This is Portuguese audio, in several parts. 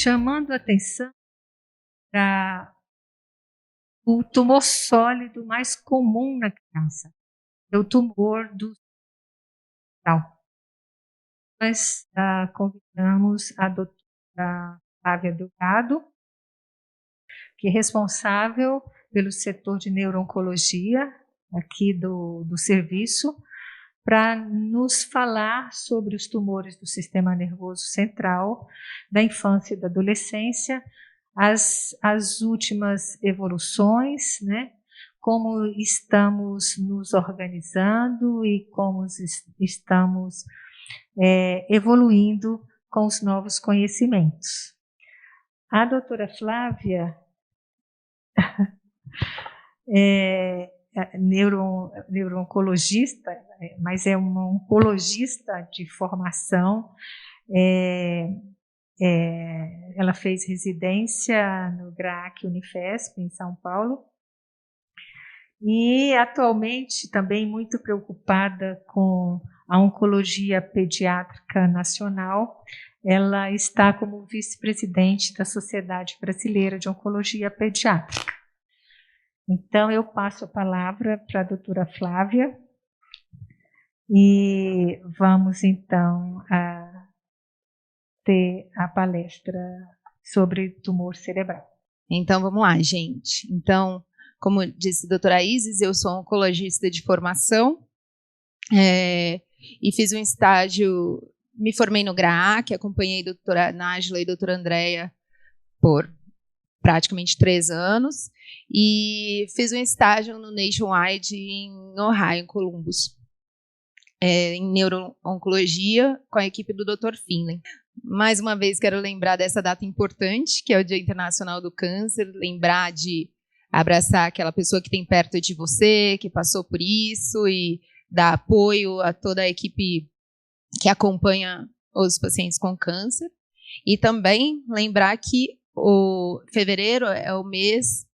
chamando a atenção para o tumor sólido mais comum na criança, é o tumor do tal. Nós convidamos a doutora Flávia Delgado, que é responsável pelo setor de neuro-oncologia aqui do serviço, para nos falar sobre os tumores do sistema nervoso central, da infância e da adolescência, as últimas evoluções, né? Como estamos nos organizando e como estamos evoluindo com os novos conhecimentos. A doutora Flávia é neuro-oncologista, mas é uma oncologista de formação. Ela fez residência no GRAAC Unifesp, em São Paulo, e atualmente também muito preocupada com a oncologia pediátrica nacional. Ela está como vice-presidente da Sociedade Brasileira de Oncologia Pediátrica. Então, eu passo a palavra para a doutora Flávia e vamos, então, ter a palestra sobre tumor cerebral. Então, vamos lá, gente. Então, como disse a doutora Isis, eu sou oncologista de formação e fiz um estágio, me formei no GRAAC, acompanhei a doutora Nájila e a doutora Andréia por praticamente 3 anos, e fiz um estágio no Nationwide em Ohio, em Columbus, em neuro-oncologia, com a equipe do Dr. Finlay. Mais uma vez, quero lembrar dessa data importante, que é o Dia Internacional do Câncer, lembrar de abraçar aquela pessoa que tem perto de você, que passou por isso, e dar apoio a toda a equipe que acompanha os pacientes com câncer. E também lembrar que o fevereiro é o mês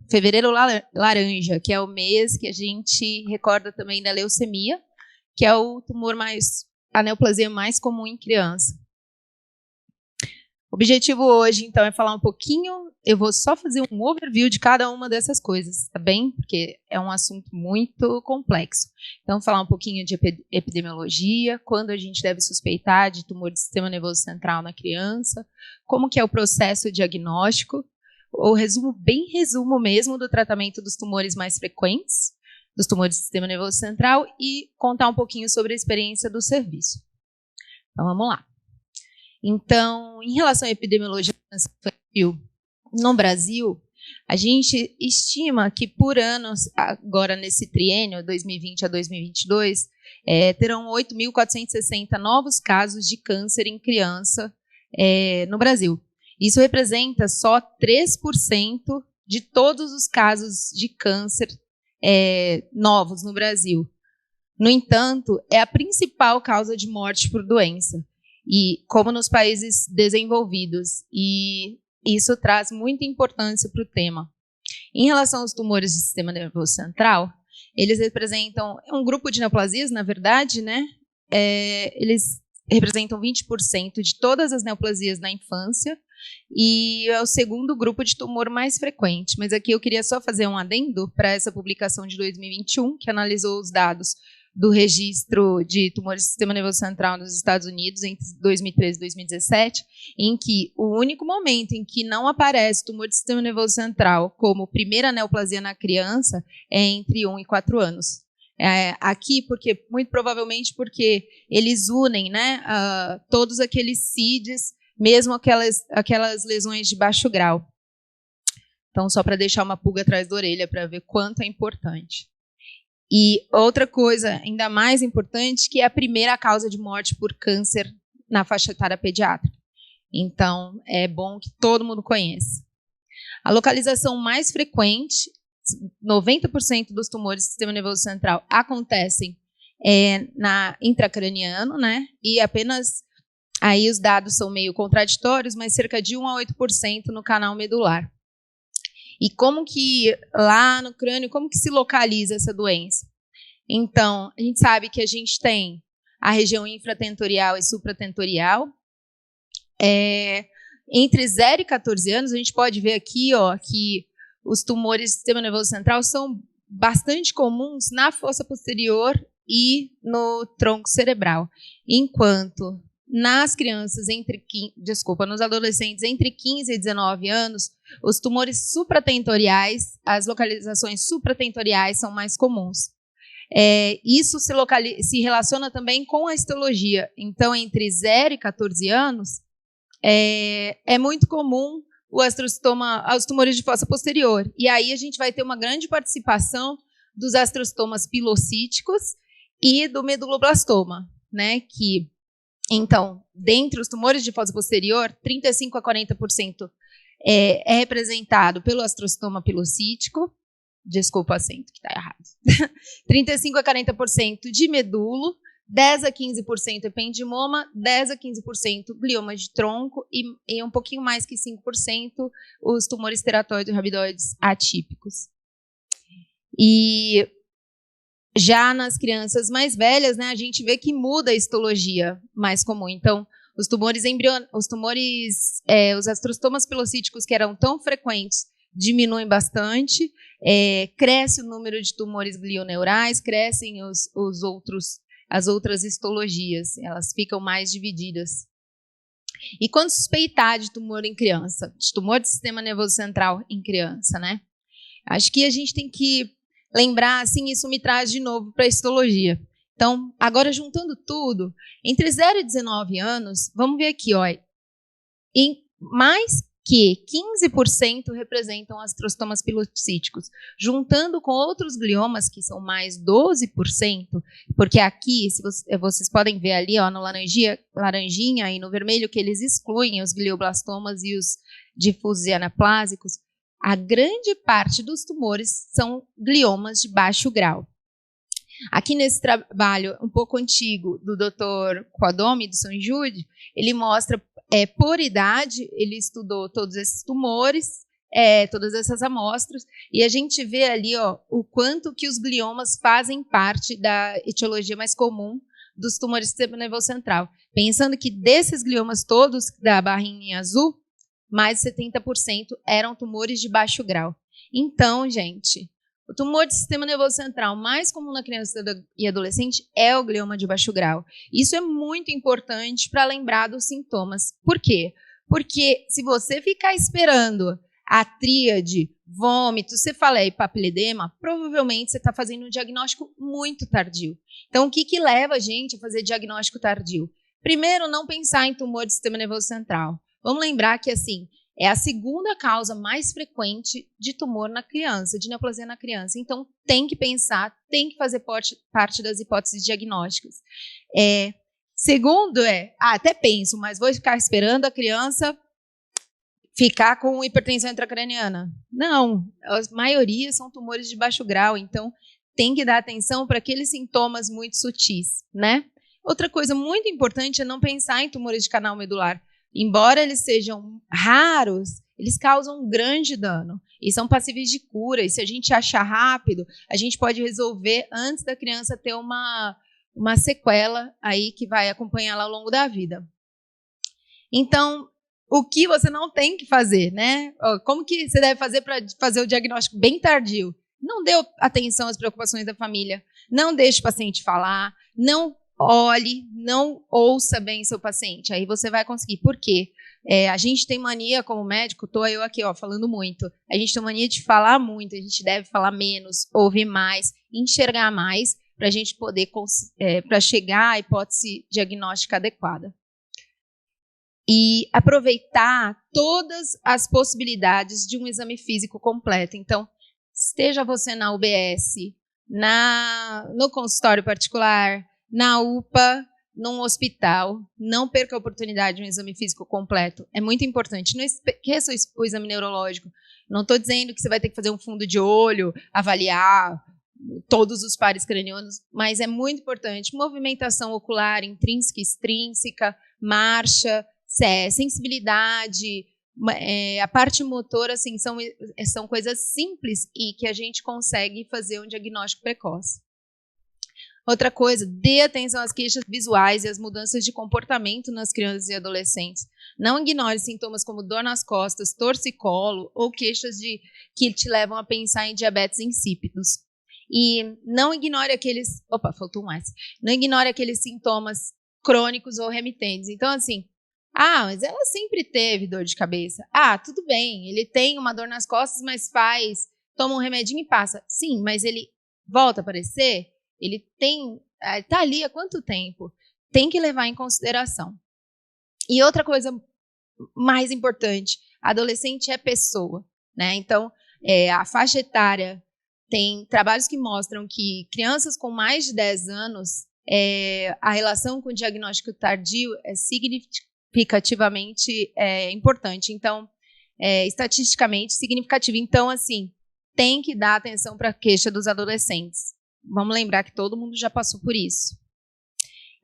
fevereiro laranja, que é o mês que a gente recorda também da leucemia, que é o tumor a neoplasia mais comum em criança. O objetivo hoje, então, é falar um pouquinho, eu vou só fazer um overview de cada uma dessas coisas, tá bem? Porque é um assunto muito complexo. Então, falar um pouquinho de epidemiologia, quando a gente deve suspeitar de tumor do sistema nervoso central na criança, como que é o processo diagnóstico, o resumo, bem resumo mesmo, do tratamento dos tumores mais frequentes, dos tumores do sistema nervoso central, e contar um pouquinho sobre a experiência do serviço. Então, vamos lá. Então, em relação à epidemiologia infantil, no Brasil, a gente estima que por ano, agora nesse triênio, 2020 a 2022, terão 8.460 novos casos de câncer em criança no Brasil. Isso representa só 3% de todos os casos de câncer novos no Brasil. No entanto, é a principal causa de morte por doença, e como nos países desenvolvidos, e isso traz muita importância para o tema. Em relação aos tumores do sistema nervoso central, eles representam um grupo de neoplasias, na verdade, né? Eles representam 20% de todas as neoplasias na infância, e é o segundo grupo de tumor mais frequente. Mas aqui eu queria só fazer um adendo para essa publicação de 2021, que analisou os dados do registro de tumores do sistema nervoso central nos Estados Unidos entre 2013 e 2017, em que o único momento em que não aparece tumor do sistema nervoso central como primeira neoplasia na criança é entre 1 e 4 anos. Aqui, muito provavelmente porque eles unem, né, todos aqueles CIDs, mesmo aquelas lesões de baixo grau. Então, só para deixar uma pulga atrás da orelha, para ver quanto é importante. E outra coisa ainda mais importante, que é a primeira causa de morte por câncer na faixa etária pediátrica. Então, é bom que todo mundo conheça. A localização mais frequente, 90% dos tumores do sistema nervoso central acontecem na intracraniano, né? E apenas, aí os dados são meio contraditórios, mas cerca de 1 a 8% no canal medular. E como que, lá no crânio, como que se localiza essa doença? Então, a gente sabe que a gente tem a região infratentorial e supratentorial. Entre 0 e 14 anos, a gente pode ver aqui, ó, que os tumores do sistema nervoso central são bastante comuns na fossa posterior e no tronco cerebral, enquanto nas crianças nos adolescentes entre 15 e 19 anos, os tumores supratentoriais, as localizações supratentoriais são mais comuns. Isso se relaciona também com a histologia. Então, entre 0 e 14 anos, é muito comum os tumores de fossa posterior. E aí a gente vai ter uma grande participação dos astrostomas pilocíticos e do meduloblastoma, né? Então, dentre os tumores de fossa posterior, 35 a 40% é representado pelo astrostoma pilocítico. Desculpa o acento, que está errado. 35 a 40% de medulo, 10 a 15% ependimoma, 10 a 15% glioma de tronco e um pouquinho mais que 5% os tumores teratoides rabidoides atípicos. E já nas crianças mais velhas, né, a gente vê que muda a histologia mais comum. Então, os astrostomas pilocíticos que eram tão frequentes diminuem bastante, cresce o número de tumores glioneurais, crescem as outras histologias, elas ficam mais divididas. E quando suspeitar de tumor em criança, de tumor do sistema nervoso central em criança, né? Acho que a gente tem que lembrar, assim, isso me traz de novo para a histologia. Então, agora juntando tudo, entre 0 e 19 anos, vamos ver aqui, ó, em mais que 15% representam astrostomas pilocíticos, juntando com outros gliomas, que são mais 12%, porque aqui, vocês podem ver ali, ó, no laranjinha e no vermelho, que eles excluem os glioblastomas e os difusos e anaplásicos, a grande parte dos tumores são gliomas de baixo grau. Aqui nesse trabalho um pouco antigo do Dr. Quadomi, do São Jude, ele mostra por idade, ele estudou todos esses tumores, todas essas amostras, e a gente vê ali, ó, o quanto que os gliomas fazem parte da etiologia mais comum dos tumores do sistema nervoso central. Pensando que desses gliomas todos, da barrinha azul, mais de 70% eram tumores de baixo grau. Então, gente, o tumor do sistema nervoso central mais comum na criança e adolescente é o glioma de baixo grau. Isso é muito importante para lembrar dos sintomas. Por quê? Porque se você ficar esperando a tríade, vômito, cefaleia e papiledema, provavelmente você está fazendo um diagnóstico muito tardio. Então, o que leva a gente a fazer diagnóstico tardio? Primeiro, não pensar em tumor do sistema nervoso central. Vamos lembrar que, assim, é a segunda causa mais frequente de tumor na criança, de neoplasia na criança. Então, tem que pensar, tem que fazer parte das hipóteses diagnósticas. Segundo até penso, mas vou ficar esperando a criança ficar com hipertensão intracraniana. Não, a maioria são tumores de baixo grau, então tem que dar atenção para aqueles sintomas muito sutis, né? Outra coisa muito importante é não pensar em tumores de canal medular. Embora eles sejam raros, eles causam um grande dano e são passíveis de cura. E se a gente achar rápido, a gente pode resolver antes da criança ter uma sequela aí que vai acompanhá-la ao longo da vida. Então, o que você não tem que fazer, né? Como que você deve fazer para fazer o diagnóstico bem tardio? Não dê atenção às preocupações da família, não deixe o paciente falar, não olhe, não ouça bem seu paciente, aí você vai conseguir. Por quê? A gente tem mania como médico, estou eu aqui falando muito, a gente tem mania de falar muito, a gente deve falar menos, ouvir mais, enxergar mais, para a gente poder, para chegar à hipótese diagnóstica adequada. E aproveitar todas as possibilidades de um exame físico completo. Então, esteja você na UBS, no consultório particular, na UPA, num hospital, não perca a oportunidade de um exame físico completo. É muito importante. Não esqueça o exame neurológico. Não estou dizendo que você vai ter que fazer um fundo de olho, avaliar todos os pares cranianos, mas é muito importante. Movimentação ocular, intrínseca e extrínseca, marcha, sensibilidade, a parte motora, assim, são coisas simples e que a gente consegue fazer um diagnóstico precoce. Outra coisa, dê atenção às queixas visuais e às mudanças de comportamento nas crianças e adolescentes. Não ignore sintomas como dor nas costas, torcicolo ou queixas que te levam a pensar em diabetes insípidos. E não ignore aqueles... Opa, faltou mais. Não ignore aqueles sintomas crônicos ou remitentes. Então, assim, mas ela sempre teve dor de cabeça. Tudo bem, ele tem uma dor nas costas, mas toma um remedinho e passa. Sim, mas ele volta a aparecer? Ele tá ali há quanto tempo? Tem que levar em consideração. E outra coisa mais importante, adolescente é pessoa, né? Então, a faixa etária tem trabalhos que mostram que crianças com mais de 10 anos, a relação com o diagnóstico tardio é significativamente importante. Então, estatisticamente significativo. Então, assim, tem que dar atenção para a queixa dos adolescentes. Vamos lembrar que todo mundo já passou por isso.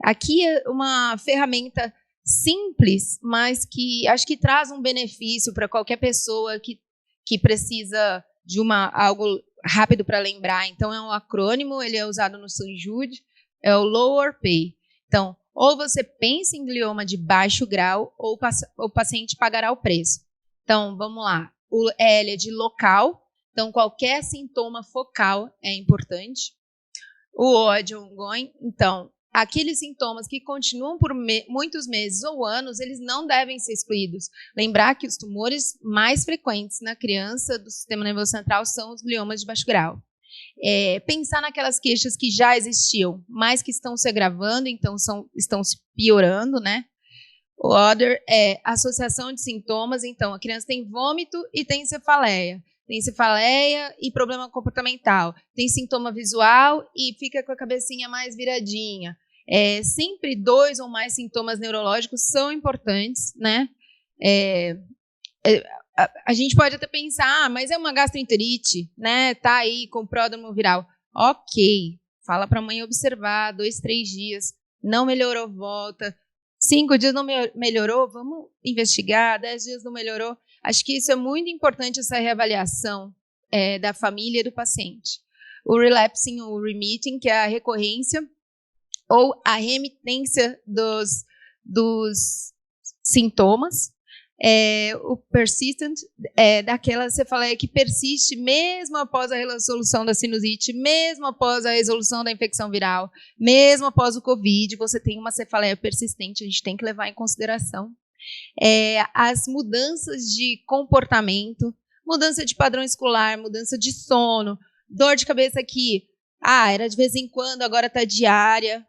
Aqui é uma ferramenta simples, mas que acho que traz um benefício para qualquer pessoa que precisa de algo rápido para lembrar. Então, é um acrônimo, ele é usado no SUNJUD, é o Lower Pay. Então, ou você pensa em glioma de baixo grau, ou o paciente pagará o preço. Então, vamos lá. O L é de local, então qualquer sintoma focal é importante. O O é de ongoing, então, aqueles sintomas que continuam por muitos meses ou anos, eles não devem ser excluídos. Lembrar que os tumores mais frequentes na criança do sistema nervoso central são os gliomas de baixo grau. Pensar naquelas queixas que já existiam, mas que estão se agravando, então estão se piorando, né? O other é associação de sintomas, então a criança tem vômito e tem cefaleia. Tem cefaleia e problema comportamental. Tem sintoma visual e fica com a cabecinha mais viradinha. Sempre 2 ou mais sintomas neurológicos são importantes, né? A gente pode até pensar, mas é uma gastroenterite, né? Tá aí com pródromo viral. Ok, fala para a mãe observar, 2, 3 dias, não melhorou, volta. 5 dias não melhorou, vamos investigar, 10 dias não melhorou. Acho que isso é muito importante, essa reavaliação da família e do paciente. O relapsing ou remitting, que é a recorrência ou a remitência dos sintomas. O persistent é daquela cefaleia que persiste mesmo após a resolução da sinusite, mesmo após a resolução da infecção viral, mesmo após o Covid, você tem uma cefaleia persistente, a gente tem que levar em consideração. As mudanças de comportamento, mudança de padrão escolar, mudança de sono, dor de cabeça que era de vez em quando, agora está diária.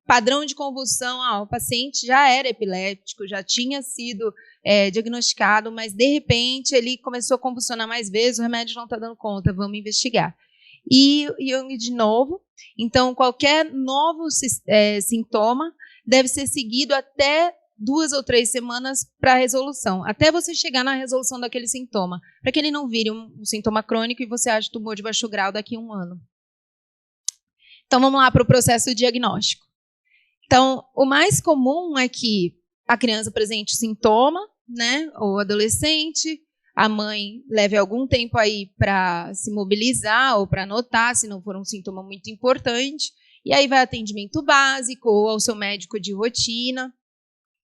Padrão de convulsão, o paciente já era epiléptico, já tinha sido diagnosticado, mas de repente ele começou a convulsionar mais vezes, o remédio não está dando conta, vamos investigar. E Jung de novo, então qualquer novo sintoma deve ser seguido até 2 ou 3 semanas para a resolução, até você chegar na resolução daquele sintoma, para que ele não vire um sintoma crônico e você ache tumor de baixo grau daqui a 1 ano. Então vamos lá para o processo diagnóstico. Então, o mais comum é que a criança apresente sintoma, né, ou adolescente, a mãe leve algum tempo aí para se mobilizar ou para anotar, se não for um sintoma muito importante, e aí vai atendimento básico ou ao seu médico de rotina.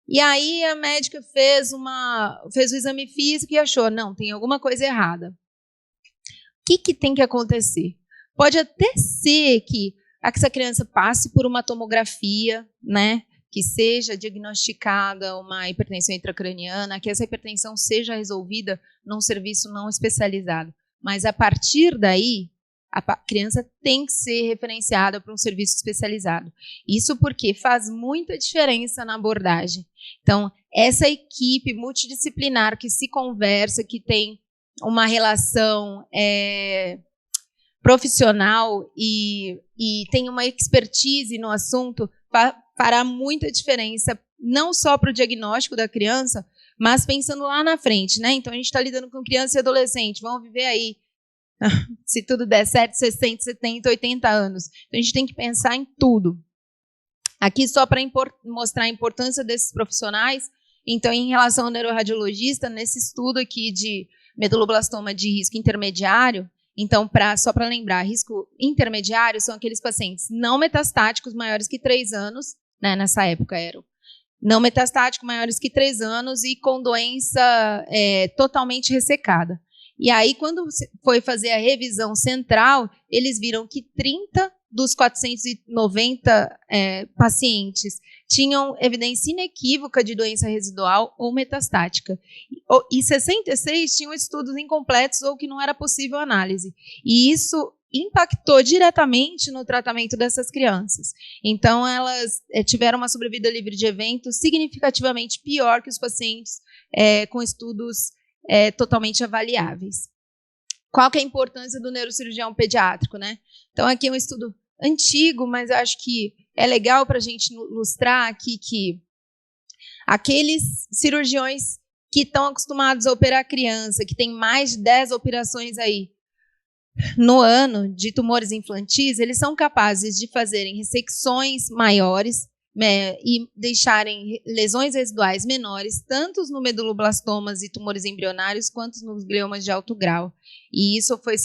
E aí a médica fez o exame físico e achou, não, tem alguma coisa errada. O que tem que acontecer? Pode até ser que essa criança passe por uma tomografia, né, que seja diagnosticada uma hipertensão intracraniana, que essa hipertensão seja resolvida num serviço não especializado. Mas a partir daí, a criança tem que ser referenciada para um serviço especializado. Isso porque faz muita diferença na abordagem. Então, essa equipe multidisciplinar que se conversa, que tem uma relação profissional e tem uma expertise no assunto, fará muita diferença, não só para o diagnóstico da criança, mas pensando lá na frente, né? Então, a gente está lidando com criança e adolescente, vão viver aí, se tudo der certo, 60, 70, 80 anos. Então, a gente tem que pensar em tudo. Aqui, só para mostrar a importância desses profissionais, então, em relação ao neuroradiologista, nesse estudo aqui de meduloblastoma de risco intermediário, então, só para lembrar, risco intermediário são aqueles pacientes não metastáticos maiores que 3 anos, né, nessa época eram não metastático, maiores que 3 anos e com doença totalmente ressecada. E aí, quando foi fazer a revisão central, eles viram que 30 dos 490 pacientes tinham evidência inequívoca de doença residual ou metastática. E 66 tinham estudos incompletos ou que não era possível análise. E isso impactou diretamente no tratamento dessas crianças. Então, elas tiveram uma sobrevida livre de eventos significativamente pior que os pacientes com estudos totalmente avaliáveis. Qual que é a importância do neurocirurgião pediátrico, né? Então, aqui é um estudo antigo, mas eu acho que é legal para a gente ilustrar aqui que aqueles cirurgiões que estão acostumados a operar criança, que tem mais de 10 operações aí no ano de tumores infantis, eles são capazes de fazerem ressecções maiores e deixarem lesões residuais menores, tanto no meduloblastomas e tumores embrionários, quanto nos gliomas de alto grau. E isso foi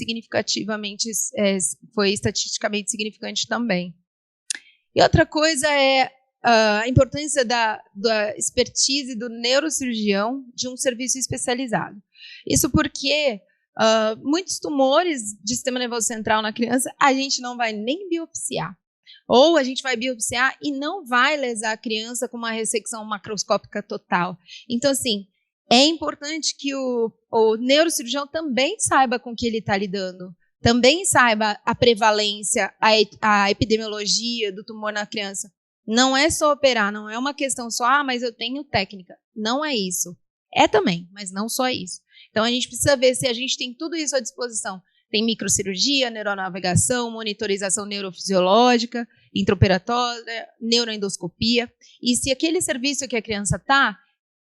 foi estatisticamente significante também. E outra coisa é a importância da expertise do neurocirurgião de um serviço especializado. Isso porque muitos tumores de sistema nervoso central na criança a gente não vai nem biopsiar. Ou a gente vai biopsiar e não vai lesar a criança com uma ressecção macroscópica total. Então, assim, é importante que o neurocirurgião também saiba com o que ele está lidando. Também saiba a prevalência, a epidemiologia do tumor na criança. Não é só operar, não é uma questão só, mas eu tenho técnica. Não é isso. É também, mas não só isso. Então, a gente precisa ver se a gente tem tudo isso à disposição. Tem microcirurgia, neuronavegação, monitorização neurofisiológica, intraoperatória, neuroendoscopia. E se aquele serviço que a criança está,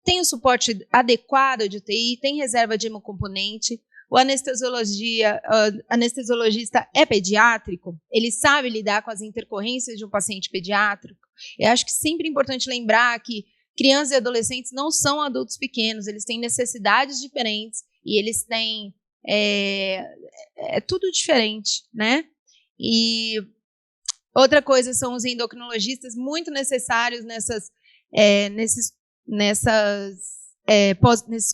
tem o suporte adequado de UTI, tem reserva de hemocomponente, o anestesiologista é pediátrico, ele sabe lidar com as intercorrências de um paciente pediátrico. Eu acho que sempre é importante lembrar que crianças e adolescentes não são adultos pequenos, eles têm necessidades diferentes e eles têm tudo diferente, né? E outra coisa são os endocrinologistas, muito necessários nesses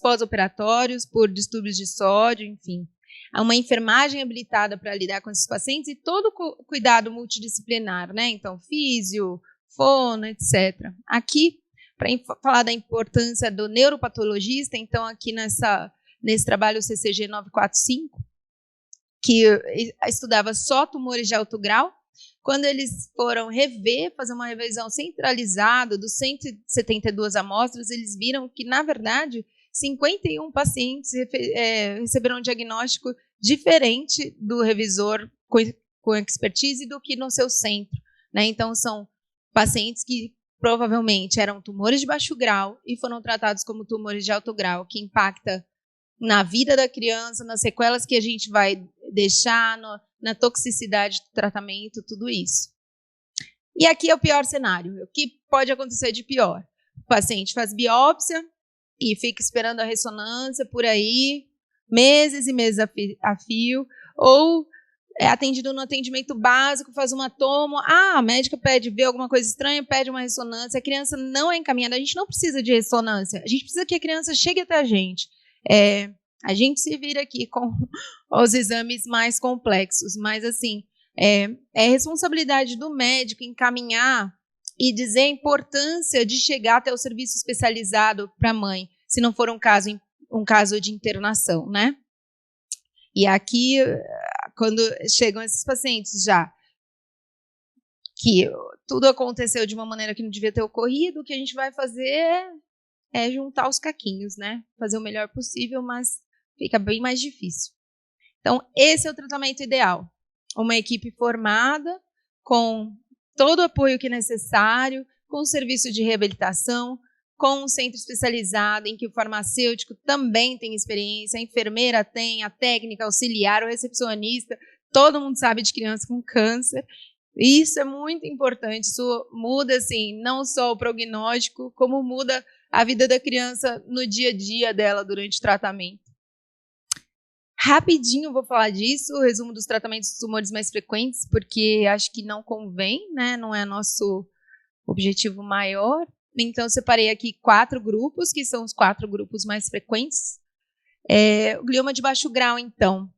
pós-operatórios por distúrbios de sódio, enfim. Há uma enfermagem habilitada para lidar com esses pacientes e todo cuidado multidisciplinar, né? Então, físio, fono, etc. Aqui, para falar da importância do neuropatologista, então aqui nesse trabalho CCG 945, que estudava só tumores de alto grau, quando eles foram fazer uma revisão centralizada dos 172 amostras, eles viram que, na verdade, 51 pacientes receberam um diagnóstico diferente do revisor com expertise do que no seu centro, né? Então, são pacientes que provavelmente eram tumores de baixo grau e foram tratados como tumores de alto grau, que impacta na vida da criança, nas sequelas que a gente vai deixar, na toxicidade do tratamento, tudo isso. E aqui é o pior cenário. O que pode acontecer de pior? O paciente faz biópsia e fica esperando a ressonância por aí, meses e meses a fio, ou é atendido no atendimento básico, faz uma tomo, a médica vê alguma coisa estranha, pede uma ressonância, a criança não é encaminhada, a gente não precisa de ressonância, a gente precisa que a criança chegue até a gente. A gente se vira aqui com os exames mais complexos, mas assim, é responsabilidade do médico encaminhar e dizer a importância de chegar até o serviço especializado para a mãe, se não for um caso de internação, né? E aqui, quando chegam esses pacientes já, que tudo aconteceu de uma maneira que não devia ter ocorrido, o que a gente vai fazer é juntar os caquinhos, né? Fazer o melhor possível, mas fica bem mais difícil. Então, esse é o tratamento ideal. Uma equipe formada, com todo o apoio que é necessário, com um serviço de reabilitação, com um centro especializado em que o farmacêutico também tem experiência, a enfermeira tem, a técnica, auxiliar, o recepcionista, todo mundo sabe de criança com câncer. Isso é muito importante, isso muda, assim, não só o prognóstico, como muda a vida da criança no dia a dia dela durante o tratamento. Rapidinho vou falar disso, o resumo dos tratamentos dos tumores mais frequentes, porque acho que não convém, né? Não é nosso objetivo maior. Então, separei aqui 4 grupos, que são os 4 grupos mais frequentes. O glioma de baixo grau, então,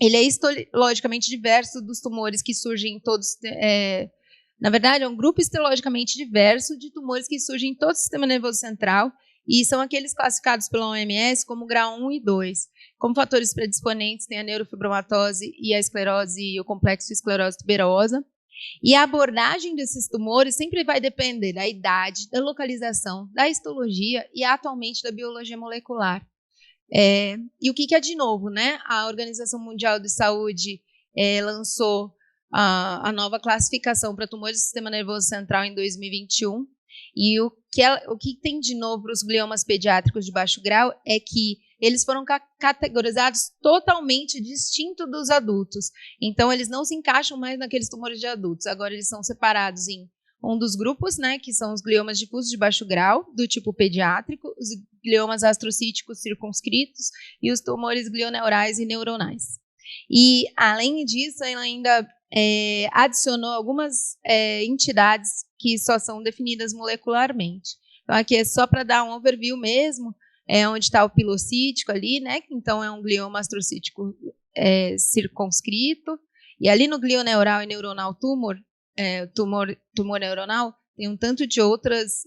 ele é histologicamente diverso dos tumores que surgem em todos... na verdade, é um grupo histologicamente diverso de tumores que surgem em todo o sistema nervoso central e são aqueles classificados pela OMS como grau 1 e 2. Como fatores predisponentes, tem a neurofibromatose e a esclerose e o complexo esclerose tuberosa. E a abordagem desses tumores sempre vai depender da idade, da localização, da histologia e, atualmente, da biologia molecular. E o que é de novo, né? A Organização Mundial de Saúde lançou a nova classificação para tumores do sistema nervoso central em 2021. E o que tem de novo para os gliomas pediátricos de baixo grau é que eles foram categorizados totalmente distinto dos adultos. Então, eles não se encaixam mais naqueles tumores de adultos. Agora, eles são separados em um dos grupos, né, que são os gliomas difusos de baixo grau, do tipo pediátrico, os gliomas astrocíticos circunscritos e os tumores glioneurais e neuronais. E, além disso, ela ainda adicionou algumas entidades que só são definidas molecularmente. Então, aqui é só para dar um overview mesmo, onde está o pilocítico ali, né? Então, é um glioma astrocítico circunscrito. E ali no glioneural e neuronal tumor neuronal, tem um tanto de outras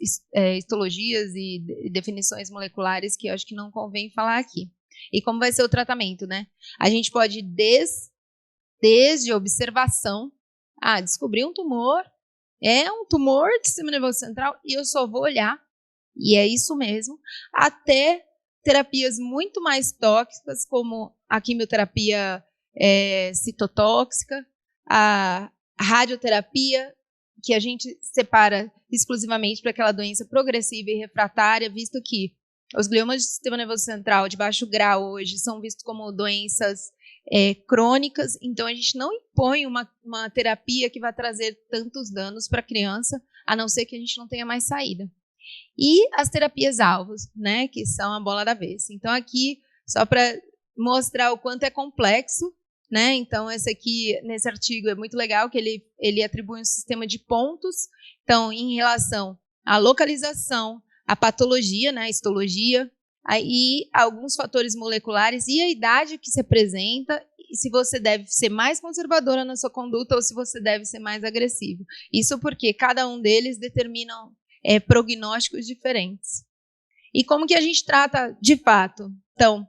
histologias e definições moleculares que eu acho que não convém falar aqui. E como vai ser o tratamento, né? A gente pode, desde observação, descobrir um tumor, é um tumor do sistema nervoso central e eu só vou olhar, e é isso mesmo, até terapias muito mais tóxicas, como a quimioterapia citotóxica, a radioterapia, que a gente separa exclusivamente para aquela doença progressiva e refratária, visto que os gliomas do sistema nervoso central de baixo grau hoje são vistos como doenças crônicas, então a gente não impõe uma terapia que vai trazer tantos danos para a criança, a não ser que a gente não tenha mais saída. E as terapias-alvos, né, que são a bola da vez. Então aqui, só para mostrar o quanto é complexo, né, então esse aqui, nesse artigo, é muito legal que ele atribui um sistema de pontos, então em relação à localização, à patologia, né, a histologia, aí alguns fatores moleculares e a idade que se apresenta, e se você deve ser mais conservadora na sua conduta ou se você deve ser mais agressivo. Isso porque cada um deles determinam prognósticos diferentes. E como que a gente trata de fato? Então,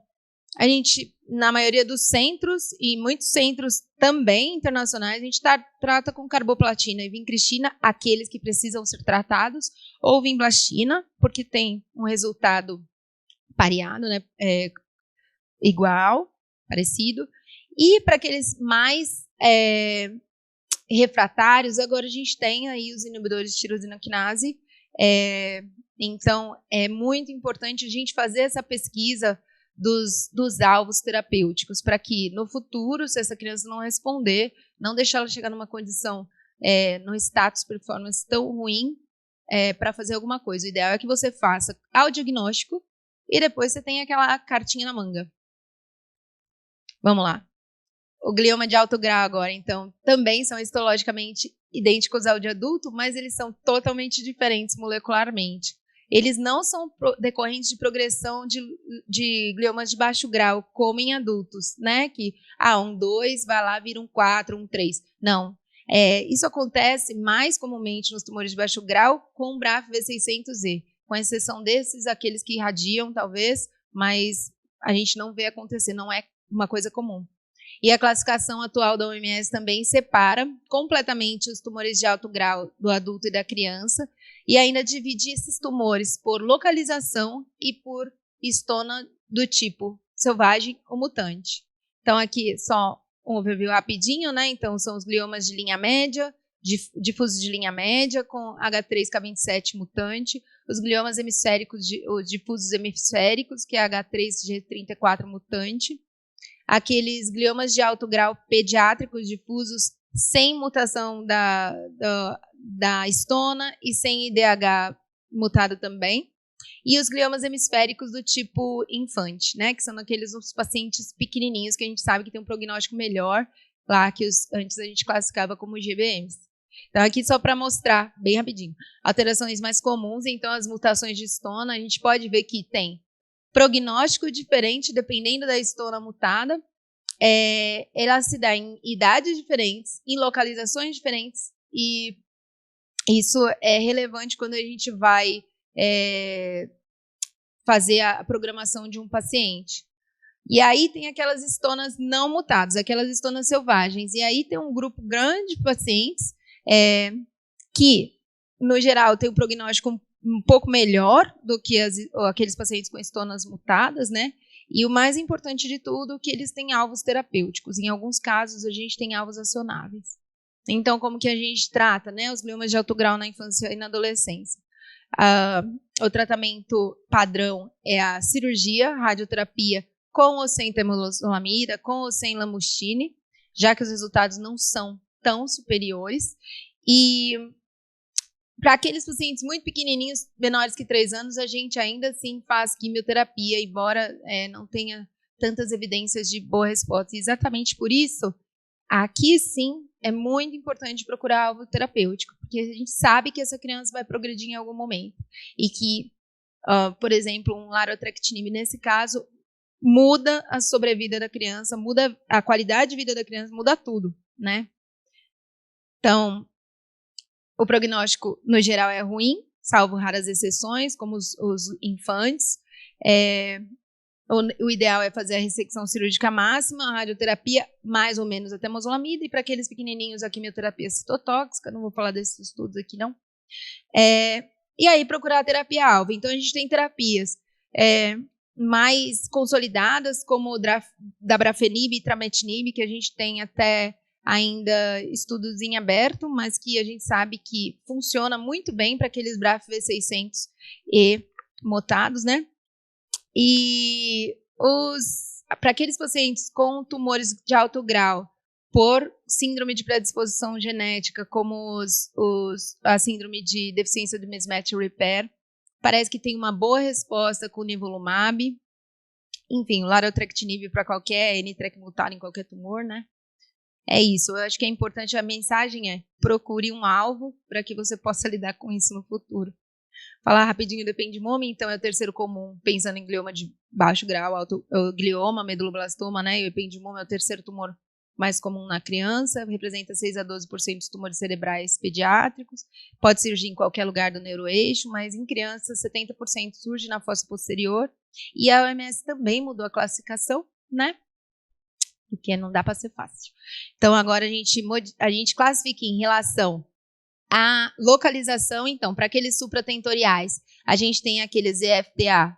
a gente, na maioria dos centros, e muitos centros também internacionais, a gente trata com carboplatina e vincristina aqueles que precisam ser tratados, ou vinblastina, porque tem um resultado pareado, né, igual, parecido. E para aqueles mais refratários, agora a gente tem aí os inibidores de tirosina quinase. Então, é muito importante a gente fazer essa pesquisa dos alvos terapêuticos, para que no futuro, se essa criança não responder, não deixar ela chegar numa condição, no status performance tão ruim, para fazer alguma coisa. O ideal é que você faça ao diagnóstico e depois você tem aquela cartinha na manga. Vamos lá. O glioma de alto grau agora, então, também são histologicamente idênticos ao de adulto, mas eles são totalmente diferentes molecularmente. Eles não são decorrentes de progressão de gliomas de baixo grau, como em adultos, né? Que, um 2, vai lá, vira um 4, um 3. Não. Isso acontece mais comumente nos tumores de baixo grau com o BRAF V600E, com exceção desses, aqueles que irradiam, talvez, mas a gente não vê acontecer, não é uma coisa comum. E a classificação atual da OMS também separa completamente os tumores de alto grau do adulto e da criança, e ainda divide esses tumores por localização e por histona do tipo selvagem ou mutante. Então, aqui só um overview rapidinho, né? Então, são os gliomas de linha média, difusos de linha média, com H3K27 mutante, os gliomas hemisféricos, os difusos hemisféricos, que é H3G34 mutante, aqueles gliomas de alto grau pediátricos difusos sem mutação da histona e sem IDH mutado também, e os gliomas hemisféricos do tipo infante, né, que são aqueles os pacientes pequenininhos que a gente sabe que tem um prognóstico melhor, lá que antes a gente classificava como GBMs. Então, aqui só para mostrar, bem rapidinho, alterações mais comuns. Então, as mutações de histona, a gente pode ver que tem prognóstico diferente dependendo da histona mutada. Ela se dá em idades diferentes, em localizações diferentes, e isso é relevante quando a gente vai fazer a programação de um paciente. E aí tem aquelas histonas não mutadas, aquelas histonas selvagens. E aí tem um grupo grande de pacientes que, no geral, tem um prognóstico um pouco melhor do que aqueles pacientes com histonas mutadas, né? E o mais importante de tudo, que eles têm alvos terapêuticos. Em alguns casos, a gente tem alvos acionáveis. Então, como que a gente trata, né, os gliomas de alto grau na infância e na adolescência? O tratamento padrão é a cirurgia, radioterapia com ou sem temozolomida, com ou sem lomustine, já que os resultados não são tão superiores. E para aqueles pacientes muito pequenininhos, menores que 3 anos, a gente ainda assim faz quimioterapia, embora não tenha tantas evidências de boa resposta. E exatamente por isso, aqui sim, é muito importante procurar alvo terapêutico, porque a gente sabe que essa criança vai progredir em algum momento. E que, por exemplo, um larotrectinib, nesse caso, muda a sobrevida da criança, muda a qualidade de vida da criança, muda tudo, né? Então, o prognóstico, no geral, é ruim, salvo raras exceções, como os infantes. O ideal é fazer a ressecção cirúrgica máxima, a radioterapia, mais ou menos a temozolomida, e para aqueles pequenininhos, a quimioterapia citotóxica. Não vou falar desses estudos aqui, não. E aí, procurar a terapia-alvo. Então, a gente tem terapias mais consolidadas, como dabrafenib e trametinib, que a gente tem até ainda estudos em aberto, mas que a gente sabe que funciona muito bem para aqueles BRAF V600 e mutados, né? E para aqueles pacientes com tumores de alto grau, por síndrome de predisposição genética, como a síndrome de deficiência do mismatch repair, parece que tem uma boa resposta com o nivolumab. Enfim, o larotrectinib para qualquer NTRK mutado em qualquer tumor, né? É isso, eu acho que é importante, a mensagem é: procure um alvo para que você possa lidar com isso no futuro. Falar rapidinho do ependimoma, então, é o terceiro comum, pensando em glioma de baixo grau, glioma, meduloblastoma, né? E o ependimoma é o terceiro tumor mais comum na criança, representa 6 a 12% dos tumores cerebrais pediátricos, pode surgir em qualquer lugar do neuroeixo, mas em crianças 70% surge na fossa posterior, e a OMS também mudou a classificação, né? Porque não dá para ser fácil. Então, agora a gente classifica em relação à localização. Então, para aqueles supratentoriais, a gente tem aqueles EFTA,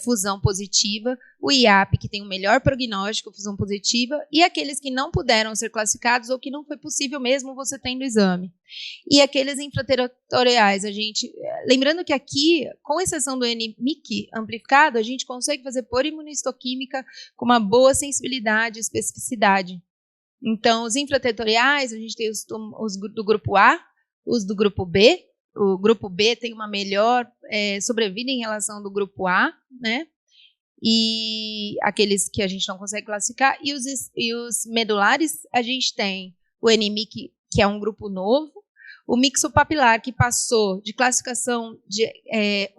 fusão positiva, o IAP, que tem o melhor prognóstico, fusão positiva, e aqueles que não puderam ser classificados ou que não foi possível mesmo você tendo o exame. E aqueles infraterritoriais, lembrando que aqui, com exceção do NMIC amplificado, a gente consegue fazer por imunistoquímica com uma boa sensibilidade e especificidade. Então, os infraterritoriais, a gente tem os do grupo A, os do grupo B. O grupo B tem uma melhor sobrevida em relação do grupo A, né? E aqueles que a gente não consegue classificar. E os medulares, a gente tem o NMIC, que é um grupo novo, o mixopapilar, que passou de classificação de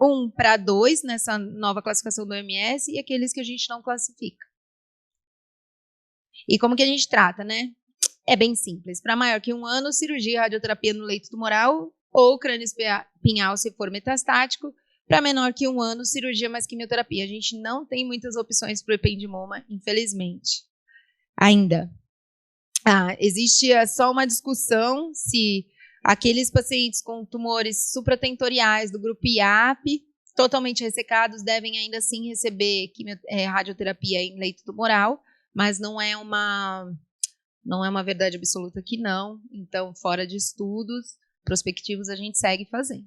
1 para 2, nessa nova classificação do OMS, e aqueles que a gente não classifica. E como que a gente trata, né? É bem simples. Para maior que 1 ano, cirurgia e radioterapia no leito tumoral, ou crânio espinhal se for metastático. Para menor que 1 ano, cirurgia mais quimioterapia. A gente não tem muitas opções para o ependimoma, infelizmente. Ainda. Existe só uma discussão se aqueles pacientes com tumores supratentoriais do grupo IAP, totalmente ressecados, devem ainda assim receber radioterapia em leito tumoral, mas não é uma verdade absoluta que não. Então, fora de estudos prospectivos, a gente segue fazendo.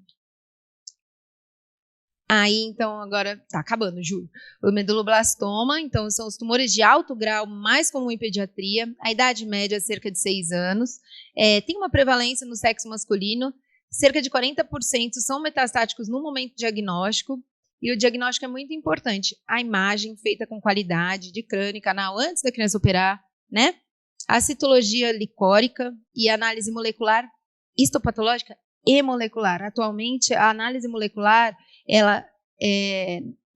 Aí, então, agora tá acabando, juro. O meduloblastoma, então, são os tumores de alto grau mais comum em pediatria. A idade média é cerca de 6 anos. Tem uma prevalência no sexo masculino. Cerca de 40% são metastáticos no momento diagnóstico. E o diagnóstico é muito importante. A imagem feita com qualidade de crânio e canal antes da criança operar, né? A citologia licórica e a análise molecular histopatológica e molecular. Atualmente, a análise molecular, ela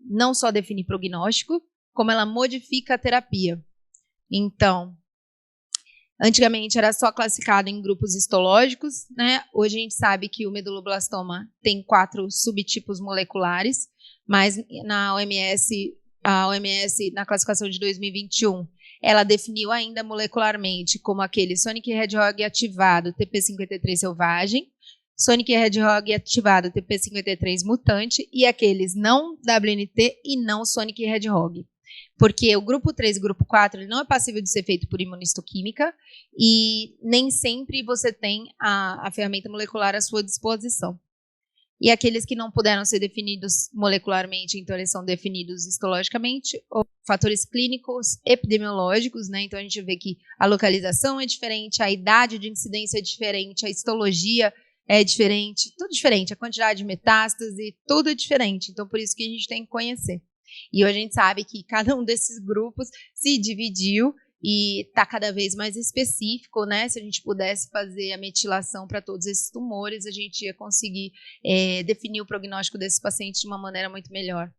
não só define prognóstico, como ela modifica a terapia. Então, antigamente era só classificado em grupos histológicos, né? Hoje a gente sabe que o meduloblastoma tem 4 subtipos moleculares, mas a OMS, na classificação de 2021, ela definiu ainda molecularmente como aquele Sonic Hedgehog ativado TP53 selvagem, Sonic Hedgehog ativado TP53 mutante e aqueles não WNT e não Sonic Hedgehog. Porque o grupo 3 e o grupo 4 ele não é passível de ser feito por imunistoquímica e nem sempre você tem a ferramenta molecular à sua disposição. E aqueles que não puderam ser definidos molecularmente, então eles são definidos histologicamente, ou fatores clínicos, epidemiológicos, né? Então a gente vê que a localização é diferente, a idade de incidência é diferente, a histologia é diferente, tudo diferente, a quantidade de metástase, tudo é diferente. Então por isso que a gente tem que conhecer. E hoje a gente sabe que cada um desses grupos se dividiu e está cada vez mais específico, né? Se a gente pudesse fazer a metilação para todos esses tumores, a gente ia conseguir definir o prognóstico desses pacientes de uma maneira muito melhor.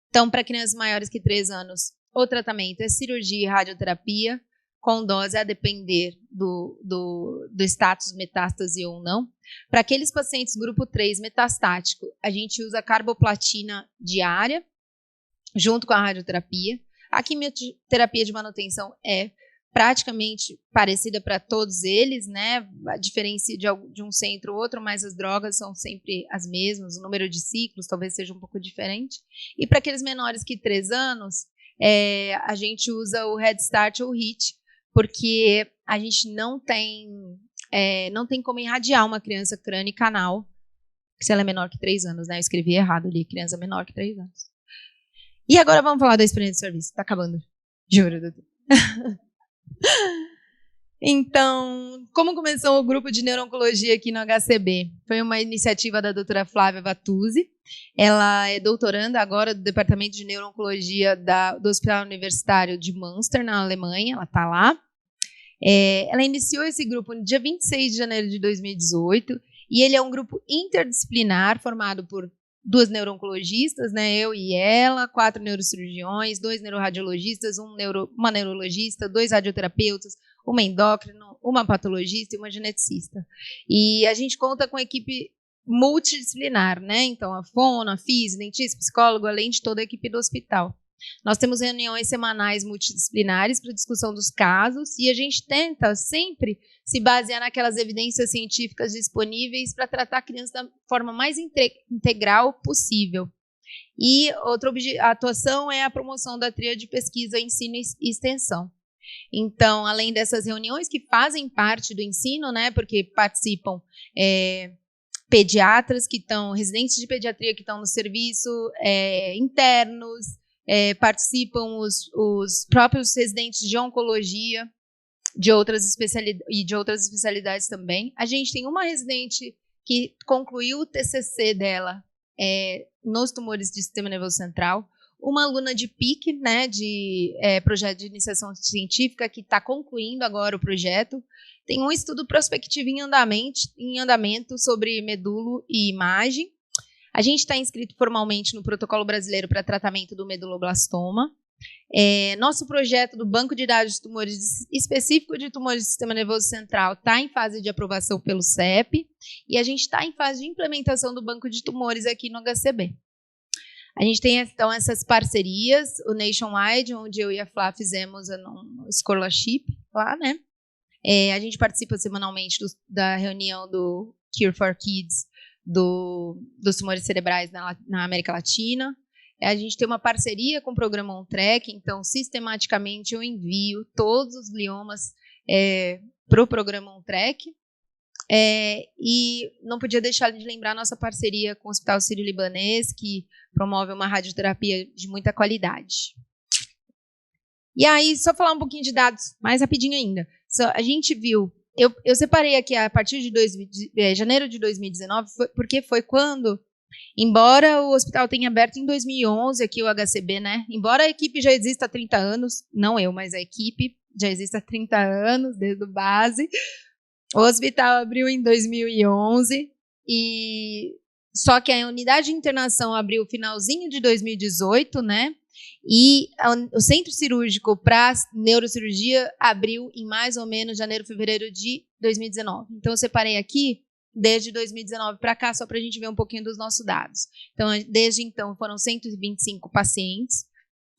Então, para crianças maiores que 3 anos, o tratamento é cirurgia e radioterapia, com dose a depender do status metástase ou não. Para aqueles pacientes grupo 3 metastático, a gente usa carboplatina diária, junto com a radioterapia. A quimioterapia de manutenção é praticamente parecida para todos eles, né? A diferença de um centro ou outro, mas as drogas são sempre as mesmas, o número de ciclos talvez seja um pouco diferente. E para aqueles menores que 3 anos, a gente usa o Head Start ou HIT, porque a gente não tem como irradiar uma criança crânio e canal, se ela é menor que 3 anos, né? Eu escrevi errado ali, criança menor que 3 anos. E agora vamos falar da experiência de serviço. Tá acabando. Juro, doutor. Então, como começou o grupo de neuro-oncologia aqui no HCB? Foi uma iniciativa da doutora Flávia Vattusi. Ela é doutoranda agora do Departamento de Neuro-Oncologia do Hospital Universitário de Münster, na Alemanha. Ela está lá. Ela iniciou esse grupo no dia 26 de janeiro de 2018 e ele é um grupo interdisciplinar formado por 2 neuro-oncologistas, né, eu e ela, 4 neurocirurgiões, 2 neuroradiologistas, uma neurologista, 2 radioterapeutas, uma endócrino, uma patologista e uma geneticista. E a gente conta com equipe multidisciplinar, né, então a fono, a física, dentista, psicólogo, além de toda a equipe do hospital. Nós temos reuniões semanais multidisciplinares para discussão dos casos e a gente tenta sempre se basear naquelas evidências científicas disponíveis para tratar a criança da forma mais integral possível. E outra atuação é a promoção da tríade de pesquisa, ensino e extensão. Então, além dessas reuniões que fazem parte do ensino, né, porque participam pediatras que estão, residentes de pediatria que estão no serviço, internos, participam os próprios residentes de oncologia, de outras especialidades também. A gente tem uma residente que concluiu o TCC dela nos tumores de sistema nervoso central, uma aluna de PIC, né, de projeto de iniciação científica, que está concluindo agora o projeto. Tem um estudo prospectivo em andamento sobre medulo e imagem. A gente está inscrito formalmente no protocolo brasileiro para tratamento do meduloblastoma. Nosso projeto do banco de dados de tumores específico de tumores do sistema nervoso central está em fase de aprovação pelo CEP e a gente está em fase de implementação do banco de tumores aqui no HCB. A gente tem então essas parcerias, o Nationwide, onde eu e a Flá fizemos um scholarship lá, né? A gente participa semanalmente da reunião do Cure for Kids dos tumores cerebrais na América Latina. A gente tem uma parceria com o programa OnTrack, então sistematicamente eu envio todos os gliomas para o programa OnTrack. E não podia deixar de lembrar a nossa parceria com o Hospital Sírio-Libanês, que promove uma radioterapia de muita qualidade. E aí, só falar um pouquinho de dados, mais rapidinho ainda. A gente viu, eu separei aqui a partir de janeiro de 2019, porque foi quando, embora o hospital tenha aberto em 2011, aqui o HCB, né? Embora a equipe já exista há 30 anos, não eu, mas a equipe já existe há 30 anos, desde o base, O hospital abriu em 2011, só que a unidade de internação abriu finalzinho de 2018, né? E o centro cirúrgico para neurocirurgia abriu em mais ou menos janeiro, fevereiro de 2019. Então, eu separei aqui desde 2019 para cá, só para a gente ver um pouquinho dos nossos dados. Então, desde então, foram 125 pacientes,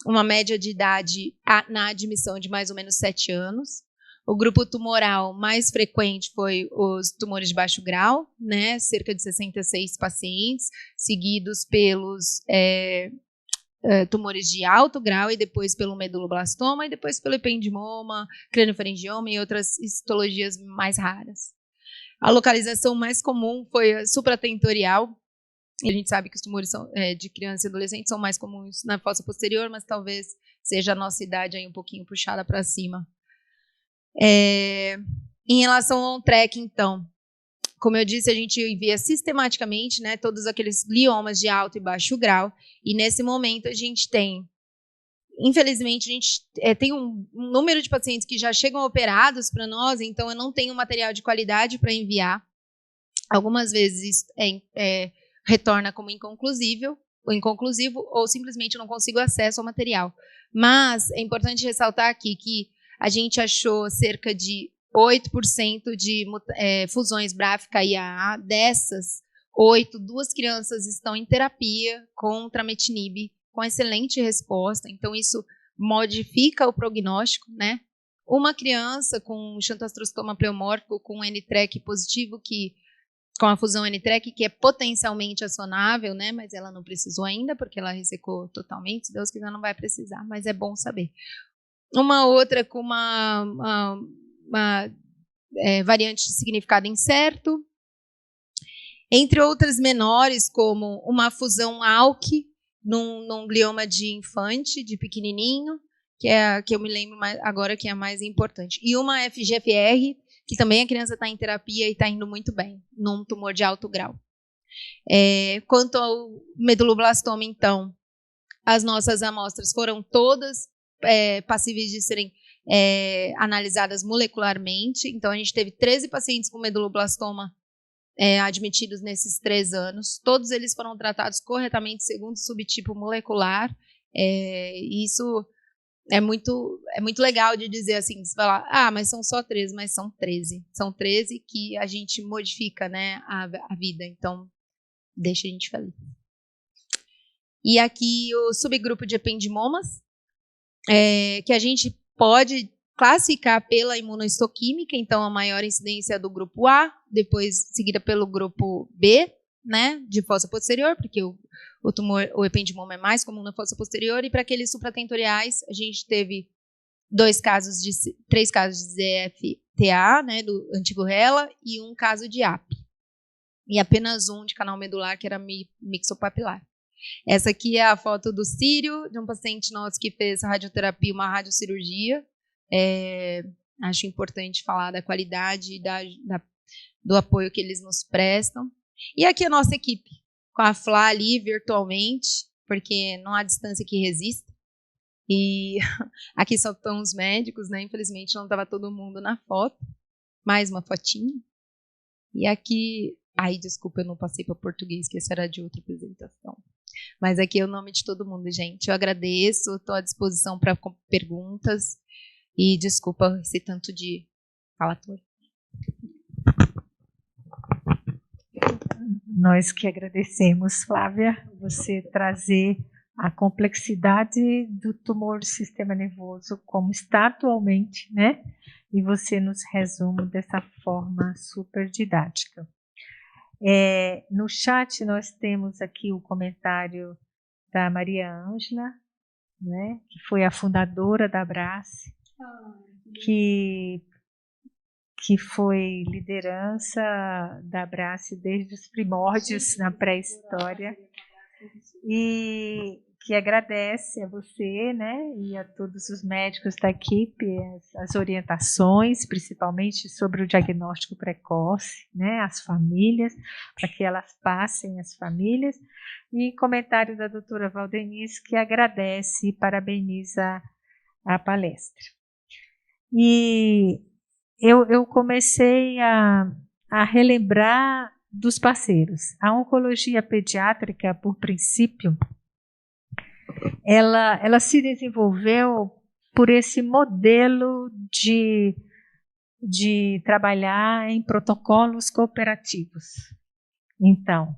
uma média de idade na admissão de mais ou menos 7 anos. O grupo tumoral mais frequente foi os tumores de baixo grau, né, cerca de 66 pacientes, seguidos pelos tumores de alto grau e depois pelo meduloblastoma e depois pelo ependimoma, crâniofaringioma e outras histologias mais raras. A localização mais comum foi a supratentorial. A gente sabe que os tumores de criança e adolescente são mais comuns na fossa posterior, mas talvez seja a nossa idade aí um pouquinho puxada para cima. Em relação ao on-track, então, como eu disse, a gente envia sistematicamente, né, todos aqueles gliomas de alto e baixo grau, e nesse momento a gente tem, infelizmente, a gente tem um número de pacientes que já chegam operados para nós, então eu não tenho material de qualidade para enviar. Algumas vezes retorna como inconclusivo, ou simplesmente não consigo acesso ao material. Mas é importante ressaltar aqui que a gente achou cerca de 8% de fusões BRAF/KIAA. Dessas 8, 2 crianças estão em terapia com trametinib, com excelente resposta. Então, isso modifica o prognóstico, né? Uma criança com xantoastrostoma pleomórfico com NTRK positivo, com a fusão NTRK, que é potencialmente acionável, né? Mas ela não precisou ainda, porque ela ressecou totalmente. Se Deus quiser, não vai precisar, mas é bom saber. Uma outra com uma variante de significado incerto, entre outras menores, como uma fusão ALK num glioma de infante, de pequenininho, que é a que eu me lembro agora que é a mais importante. E uma FGFR, que também a criança está em terapia e está indo muito bem, num tumor de alto grau. Quanto ao meduloblastoma, então, as nossas amostras foram todas passíveis de serem analisadas molecularmente. Então, a gente teve 13 pacientes com meduloblastoma admitidos nesses 3 anos. Todos eles foram tratados corretamente segundo o subtipo molecular. Isso é muito legal de dizer assim, você falar, mas são só 13, mas são 13. São 13 que a gente modifica, né, a vida. Então, deixa a gente feliz. E aqui o subgrupo de ependimomas, que a gente pode classificar pela imunohistoquímica, então a maior incidência é do grupo A, depois seguida pelo grupo B, né, de fossa posterior, porque o ependimoma é mais comum na fossa posterior, e para aqueles supratentoriais, a gente teve 3 casos de ZFTA, né, do antigo RELA, e 1 caso de AP. E apenas 1 de canal medular, que era mixopapilar. Essa aqui é a foto do Círio, de um paciente nosso que fez radioterapia, uma radiocirurgia. Acho importante falar da qualidade e do apoio que eles nos prestam. E aqui a nossa equipe, com a Flá ali virtualmente, porque não há distância que resista. E aqui só estão os médicos, né? Infelizmente não estava todo mundo na foto. Mais uma fotinha. E aqui... desculpa, eu não passei para português, que essa era de outra apresentação. Mas aqui é o nome de todo mundo, gente. Eu agradeço, estou à disposição para perguntas. E desculpa esse tanto de falatório. Nós que agradecemos, Flávia, você trazer a complexidade do tumor do sistema nervoso como está atualmente, né? E você nos resume dessa forma super didática. No chat nós temos aqui o comentário da Maria Ângela, né, que foi a fundadora da Abrace, que foi liderança da Abrace desde os primórdios, na pré-história, e que agradece a você, né, e a todos os médicos da equipe as orientações, principalmente sobre o diagnóstico precoce, né, as famílias, para que elas passem as famílias, e comentário da doutora Valdenice, que agradece e parabeniza a palestra. E eu comecei a relembrar dos parceiros. A oncologia pediátrica, por princípio, ela se desenvolveu por esse modelo de trabalhar em protocolos cooperativos. Então,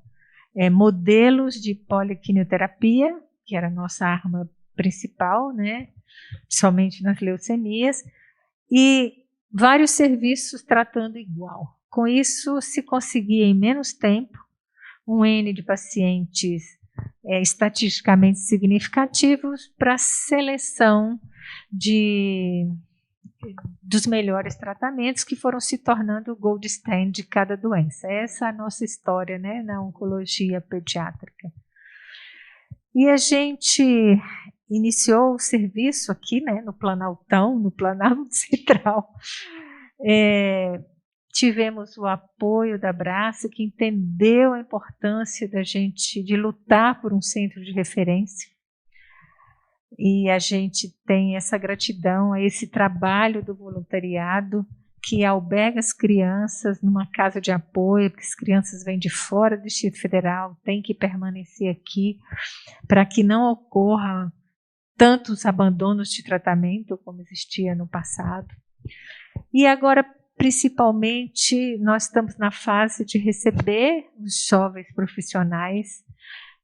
modelos de poliquimioterapia, que era a nossa arma principal, né, somente nas leucemias, e vários serviços tratando igual. Com isso, se conseguia em menos tempo um N de pacientes estatisticamente significativos para seleção dos melhores tratamentos que foram se tornando o gold standard de cada doença. Essa é a nossa história, né, na oncologia pediátrica. E a gente iniciou o serviço aqui, né, no Planaltão, no Planalto Central. Tivemos o apoio da Abraço, que entendeu a importância de lutar por um centro de referência. E a gente tem essa gratidão a esse trabalho do voluntariado que alberga as crianças numa casa de apoio, porque as crianças vêm de fora do Distrito Federal, têm que permanecer aqui para que não ocorra tantos abandonos de tratamento como existia no passado. E agora, principalmente, nós estamos na fase de receber os jovens profissionais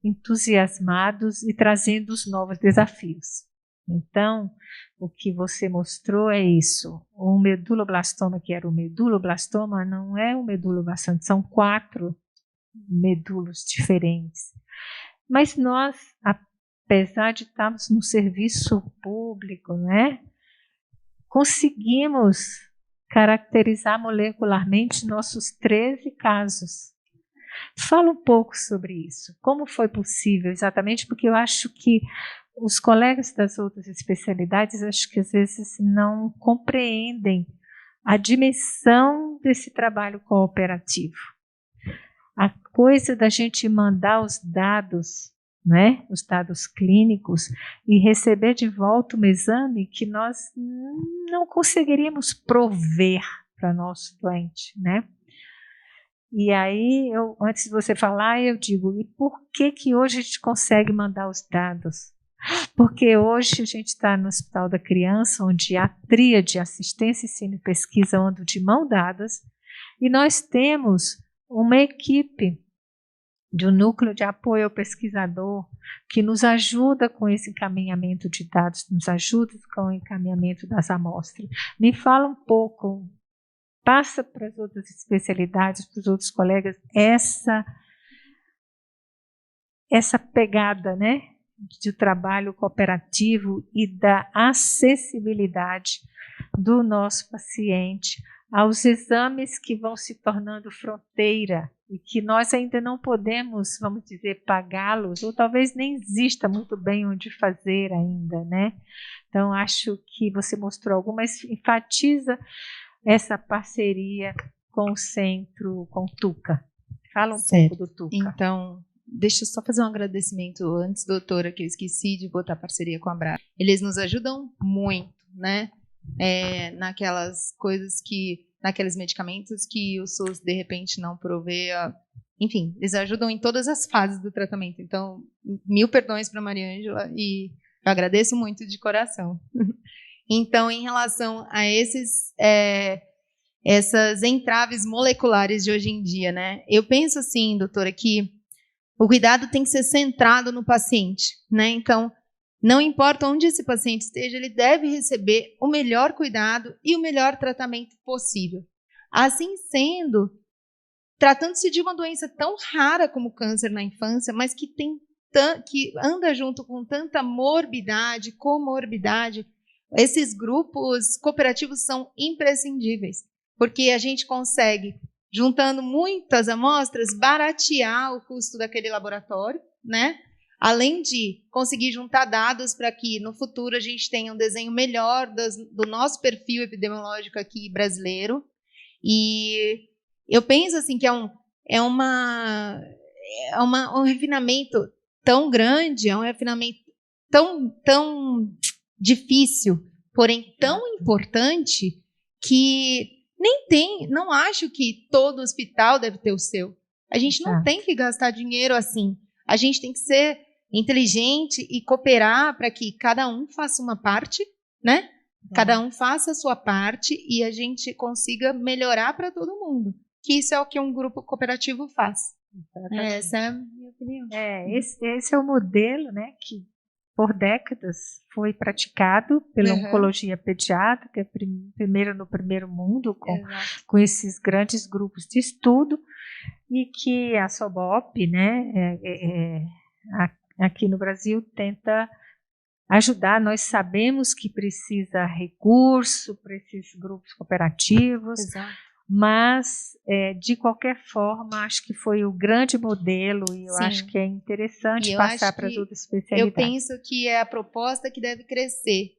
entusiasmados e trazendo os novos desafios. Então, o que você mostrou é isso. O meduloblastoma, que era o meduloblastoma, não é o meduloblastoma, são 4 medulos diferentes. Mas nós, apesar de estarmos no serviço público, né, conseguimos caracterizar molecularmente nossos 13 casos. Fala um pouco sobre isso. Como foi possível? Exatamente porque eu acho que os colegas das outras especialidades, acho que às vezes não compreendem a dimensão desse trabalho cooperativo. A coisa da gente mandar os dados, né, os dados clínicos, e receber de volta um exame que nós não conseguiríamos prover para nosso doente, né? E aí, antes de você falar, eu digo, e por que hoje a gente consegue mandar os dados? Porque hoje a gente está no Hospital da Criança, onde a tríade, assistência, ensino e pesquisa andam de mão dadas, e nós temos uma equipe de um núcleo de apoio ao pesquisador que nos ajuda com esse encaminhamento de dados, nos ajuda com o encaminhamento das amostras. Me fala um pouco, passa para as outras especialidades, para os outros colegas, essa pegada, né, de trabalho cooperativo e da acessibilidade do nosso paciente aos exames que vão se tornando fronteira e que nós ainda não podemos, vamos dizer, pagá-los, ou talvez nem exista muito bem onde fazer ainda, né? Então, acho que você mostrou mas enfatiza essa parceria com o centro, com o Tuca. Fala um pouco do Tuca. Então, deixa eu só fazer um agradecimento antes, doutora, que eu esqueci de botar parceria com a Abraço. Eles nos ajudam muito, né? Naquelas coisas naqueles medicamentos que o SUS de repente não provê, enfim, eles ajudam em todas as fases do tratamento. Então, 1000 perdões para Maria Ângela e eu agradeço muito de coração. Então, em relação a essas entraves moleculares de hoje em dia, né? Eu penso assim, doutora, que o cuidado tem que ser centrado no paciente, né? Então, não importa onde esse paciente esteja, ele deve receber o melhor cuidado e o melhor tratamento possível. Assim sendo, tratando-se de uma doença tão rara como o câncer na infância, mas que anda junto com tanta morbidade, comorbidade, esses grupos cooperativos são imprescindíveis, porque a gente consegue, juntando muitas amostras, baratear o custo daquele laboratório, né? Além de conseguir juntar dados para que no futuro a gente tenha um desenho melhor do nosso perfil epidemiológico aqui brasileiro. E eu penso assim que um refinamento tão grande, é um refinamento tão difícil, porém tão importante, que Não acho que todo hospital deve ter o seu. A gente não tem que gastar dinheiro assim. A gente tem que ser inteligente e cooperar para que cada um faça uma parte, né? Cada um faça a sua parte e a gente consiga melhorar para todo mundo. Que isso é o que um grupo cooperativo faz. Essa é a minha opinião. Esse é o modelo, né, que por décadas foi praticado pela oncologia pediátrica, primeiro no primeiro mundo, com esses grandes grupos de estudo, e que a SOBOP, né, aqui no Brasil, tenta ajudar. Nós sabemos que precisa recurso para esses grupos cooperativos, mas, de qualquer forma, acho que foi o grande modelo e eu acho que é interessante passar para as outras especialidades. Eu penso que é a proposta que deve crescer.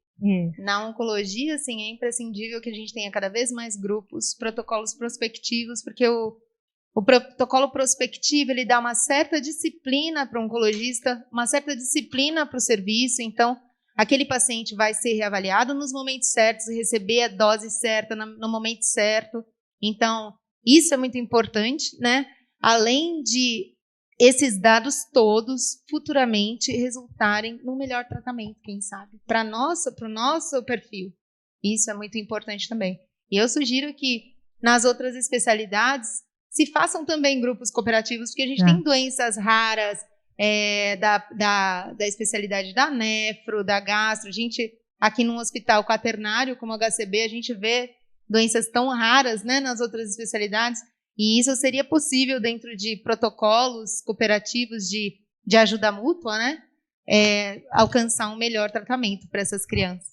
Na oncologia, assim, é imprescindível que a gente tenha cada vez mais grupos, protocolos prospectivos, porque o protocolo prospectivo, ele dá uma certa disciplina para o oncologista, uma certa disciplina para o serviço. Então, aquele paciente vai ser reavaliado nos momentos certos, receber a dose certa no momento certo. Então, isso é muito importante, né? Além de esses dados todos futuramente resultarem num melhor tratamento, quem sabe, para o nosso perfil. Isso é muito importante também. E eu sugiro que nas outras especialidades se façam também grupos cooperativos, porque a gente tem doenças raras da especialidade da nefro, da gastro. A gente, aqui num hospital quaternário como o HCB, a gente vê doenças tão raras, né, nas outras especialidades, e isso seria possível dentro de protocolos cooperativos de ajuda mútua, né, alcançar um melhor tratamento para essas crianças.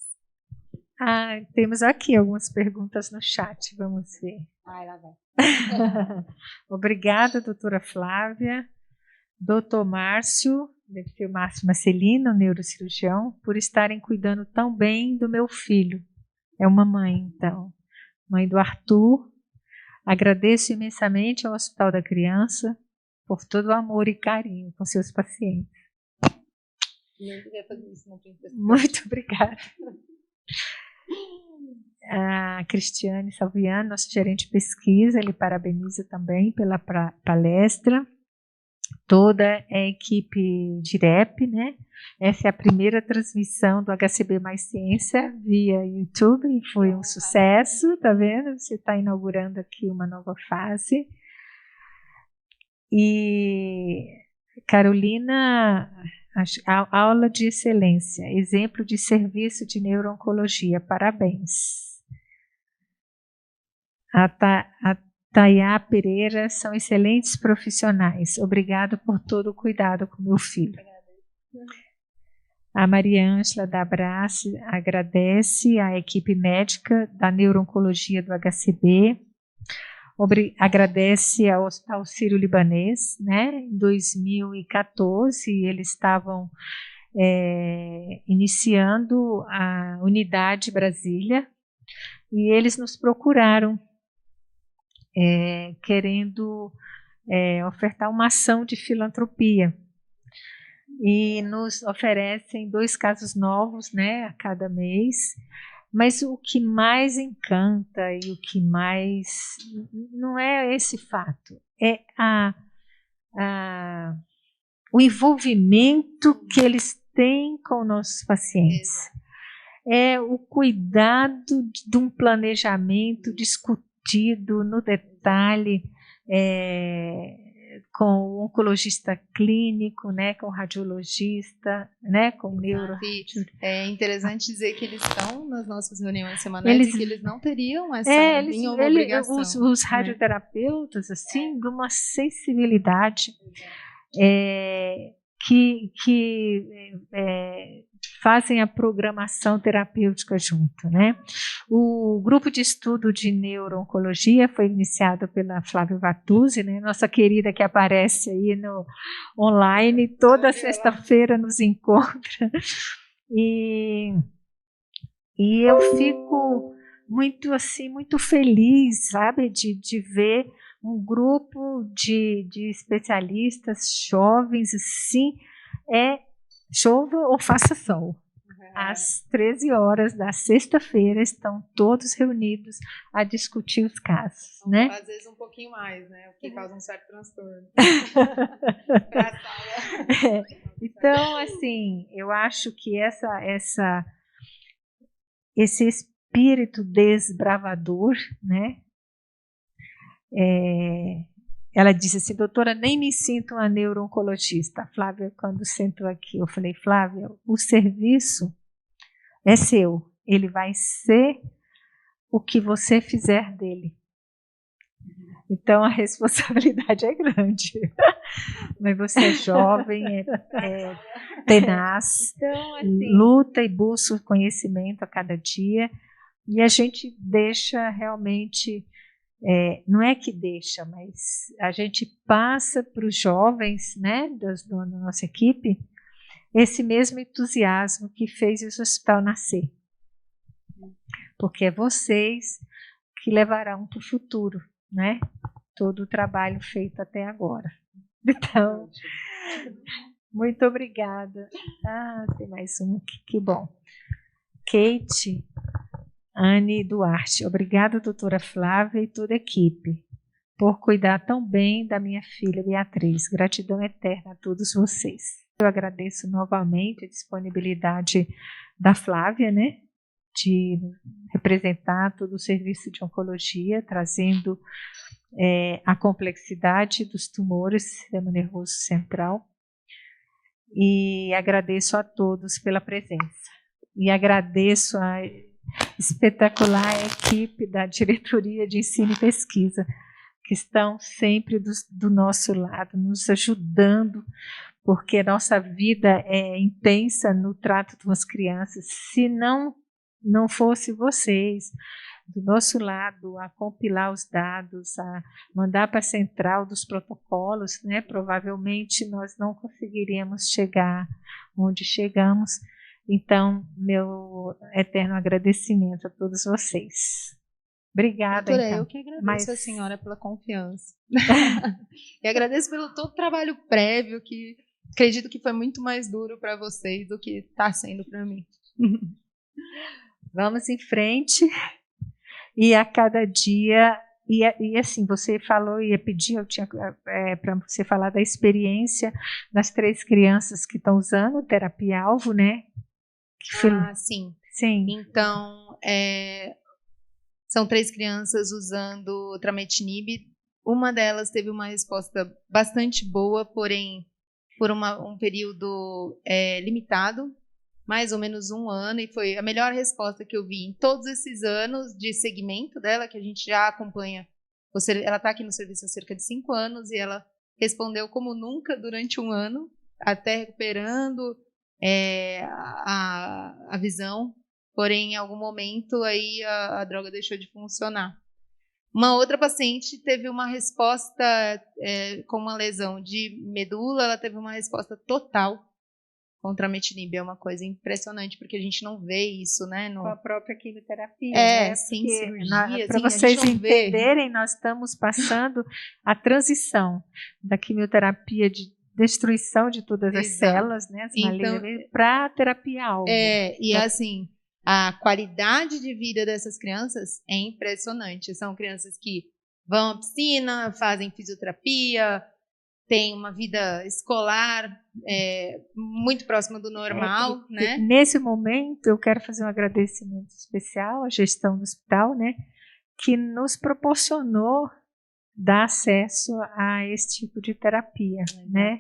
Temos aqui algumas perguntas no chat, vamos ver. Lá vai. Obrigada, doutora Flávia. Doutor Márcio, deve ser o Márcio Marcelino, neurocirurgião, por estarem cuidando tão bem do meu filho. É uma mãe, então. Mãe do Arthur. Agradeço imensamente ao Hospital da Criança por todo o amor e carinho com seus pacientes. Muito obrigada. A Cristiane Salviano, nosso gerente de pesquisa, ele parabeniza também pela palestra. Toda a equipe DIREP, né? Essa é a primeira transmissão do HCB Mais Ciência via YouTube e foi um sucesso, tá vendo? Você está inaugurando aqui uma nova fase. E Carolina, a aula de excelência, exemplo de serviço de neuro-oncologia, parabéns. A Tayá Pereira, são excelentes profissionais. Obrigado por todo o cuidado com meu filho. A Maria Ângela da Abrace agradece à equipe médica da neuro-oncologia do HCB. Agradece ao Hospital Sírio-Libanês, né? Em 2014, eles estavam iniciando a unidade Brasília e eles nos procuraram querendo ofertar uma ação de filantropia e nos oferecem 2 casos novos, né, a cada mês, mas o que mais encanta e o que mais não é esse fato, é o envolvimento que eles têm com nossos pacientes. É o cuidado de um planejamento discutido no detalhe com o oncologista clínico, né, com o radiologista, né, com o neuro. É interessante dizer que eles estão nas nossas reuniões semanais e que eles não teriam essa nenhuma obrigação. Os radioterapeutas, assim, de uma sensibilidade que fazem a programação terapêutica junto, né? O grupo de estudo de neuro-oncologia foi iniciado pela Flávia Vattusi, né? Nossa querida que aparece aí no online, toda sexta-feira nos encontra. E eu fico muito feliz, sabe, de ver um grupo de especialistas jovens assim, chova ou faça sol. às 13 horas da sexta-feira, estão todos reunidos a discutir os casos, né? Às vezes um pouquinho mais, né? O que causa um certo transtorno. Então, assim, eu acho que esse espírito desbravador, né? Ela disse assim, doutora, nem me sinto uma neuro-oncologista. A Flávia, quando sentou aqui, eu falei, Flávia, o serviço é seu. Ele vai ser o que você fizer dele. Então, a responsabilidade é grande. Mas você é jovem, é tenaz, então, assim, luta e busca o conhecimento a cada dia. E a gente deixa realmente... não é que deixa, mas a gente passa para os jovens, né, da nossa equipe, esse mesmo entusiasmo que fez esse hospital nascer. Porque é vocês que levarão para o futuro, né, todo o trabalho feito até agora. Então, muito obrigada. Tem mais uma aqui, que bom. Kate Anne Duarte, obrigada, doutora Flávia e toda a equipe, por cuidar tão bem da minha filha Beatriz. Gratidão eterna a todos vocês. Eu agradeço novamente a disponibilidade da Flávia, né, de representar todo o serviço de oncologia, trazendo a complexidade dos tumores do sistema nervoso central. E agradeço a todos pela presença. E agradeço a espetacular equipe da Diretoria de Ensino e Pesquisa, que estão sempre do nosso lado, nos ajudando, porque a nossa vida é intensa no trato com as crianças. Se não fosse vocês do nosso lado a compilar os dados, a mandar para a central dos protocolos, né, provavelmente nós não conseguiríamos chegar onde chegamos. Então, meu eterno agradecimento a todos vocês. Obrigada, doutora, então. Eu que agradeço a senhora pela confiança. E agradeço pelo todo o trabalho prévio, que acredito que foi muito mais duro para vocês do que está sendo para mim. Vamos em frente. E a cada dia... E assim, você falou, ia pedir, eu tinha para você falar da experiência das 3 crianças que estão usando terapia-alvo, né? Sim. Sim. Então, são 3 crianças usando trametinib. Uma delas teve uma resposta bastante boa, porém, por um período limitado, mais ou menos 1 ano, e foi a melhor resposta que eu vi em todos esses anos de segmento dela, que a gente já acompanha. Ela está aqui no serviço há cerca de 5 anos, e ela respondeu como nunca durante 1 ano, até recuperando a visão, porém em algum momento aí a droga deixou de funcionar. Uma outra paciente teve uma resposta com uma lesão de medula, ela teve uma resposta total contra a trametinib. É uma coisa impressionante, porque a gente não vê isso, né? Com a própria quimioterapia, né? Sem cirurgia. Para vocês entenderem, nós estamos passando a transição da quimioterapia de destruição de todas as células, né, as malignas, para a terapia-alvo. E assim, a qualidade de vida dessas crianças é impressionante. São crianças que vão à piscina, fazem fisioterapia, têm uma vida escolar muito próxima do normal, né? Nesse momento, eu quero fazer um agradecimento especial à gestão do hospital, né, que nos proporcionou dar acesso a esse tipo de terapia, né,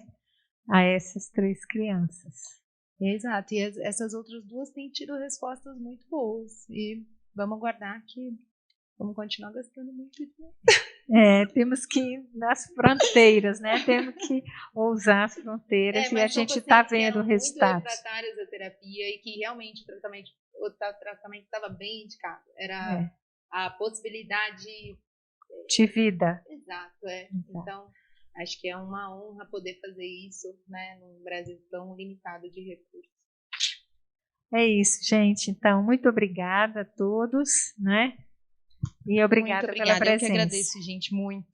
a essas 3 crianças. Exato, e essas outras 2 têm tido respostas muito boas, e vamos aguardar que vamos continuar gastando muito dinheiro. Temos que ir nas fronteiras, né, temos que ousar as fronteiras, e a gente está vendo resultados. Muito refratários da terapia, e que realmente o tratamento estava bem indicado, era a possibilidade de vida. Exato. Então, acho que é uma honra poder fazer isso, né, num Brasil tão limitado de recursos. É isso, gente. Então, muito obrigada a todos, né? E obrigada pela presença. Eu que agradeço, gente, muito.